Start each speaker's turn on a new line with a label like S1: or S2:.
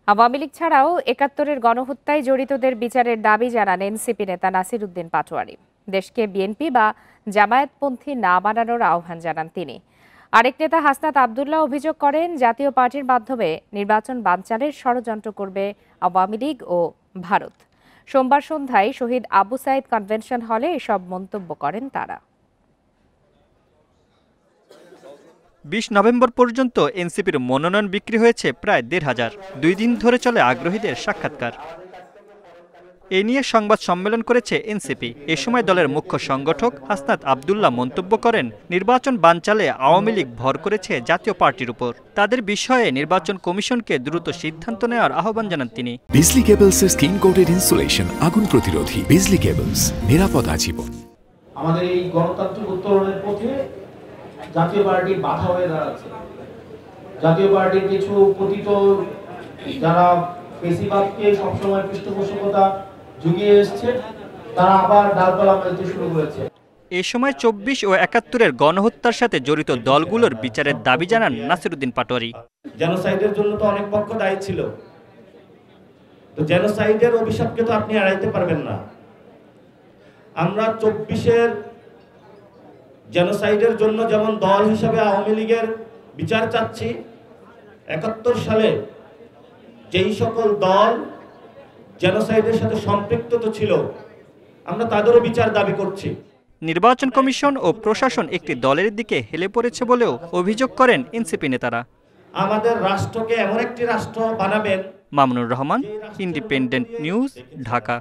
S1: আওয়ামী লীগ ছাড়াও ৭১-এর গণহত্যায় জড়িতদের বিচারের দাবি জানান এনসিপি নেতা নাসির উদ্দিন পাটোয়ারি। দেশকে বিএনপি বা জামায়াতপন্থী না বানানোর আহ্বান জানান তিনি। আরেক নেতা হাসনাত আব্দুল্লাহ অভিযোগ করেন, জাতীয় পার্টির মাধ্যমে নির্বাচন বানচালের ষড়যন্ত্র করবে আওয়ামী লীগ ও ভারত। সোমবার সন্ধ্যায় শহীদ আবু সাইদ কনভেনশন হলে এসব মন্তব্য করেন তারা।
S2: ২০ নভেম্বর পর্যন্ত এনসিপির মনোনয়ন বিক্রি হয়েছে প্রায় ১,৫০০। ২ দিন ধরে চলে আগ্রহীদের সাক্ষাৎকার। এ নিয়ে সংবাদ সম্মেলন করেছে এনসিপি। এ সময় দলের মুখ্য সংগঠক হাসনাত আব্দুল্লাহ মন্তব্য করেন, নির্বাচন বানচালে আওয়ামী লীগ ভর করেছে জাতীয় পার্টির উপর। তাদের বিষয়ে নির্বাচন কমিশনকে দ্রুত সিদ্ধান্ত নেওয়ার আহ্বান জানান তিনি।
S3: বিজলি কেবলসের স্কিন কোটেড ইনসুলেশন আগুন প্রতিরোধী। বিজলি কেবলস, নিরাপদ আজীবন।
S4: আমাদের এই গণতান্ত্রিক উত্তরণের পথে জাতীয় পার্টি বাধা হয়ে দাঁড়াচ্ছে। জাতীয় পার্টির কিছু পতিত যারা পেশিবাদকে সবসময় পৃষ্ঠপোষকতা জুগিয়ে এসছে, তারা আবার ডালপালা মেলতে শুরু করেছে।
S2: এ সময় ২৪ ও ৭১-এর গণহত্যার সাথে জড়িত দলগুলোর বিচারের দাবি জানান নাসির উদ্দিন পাটোয়ারি।
S5: জেনোসাইডের জন্য তো অনেক পক্ষ দায়ী ছিল, তো জেনোসাইডের অভিশাপকে তো আপনি এড়াইতে পারবেন না। আমরা ২৪-এর জেনোসাইডের জন্য যেমন দল হিসাবে আওয়ামী লীগের বিচার চাচ্ছি, ৭১ সালে যেই সকল দল জেনোসাইডের সাথে সম্পৃক্ত ছিল, আমরা তাদেরও বিচার দাবি করছি।
S2: নির্বাচন কমিশন ও প্রশাসন একটি দলের দিকে হেলে পড়েছে বলেও অভিযোগ করেন এনসিপি নেতারা।
S5: আমাদের রাষ্ট্রকে এমন একটি রাষ্ট্র বানাবেন।
S2: Mamunur Rahman, independent news, Dhaka.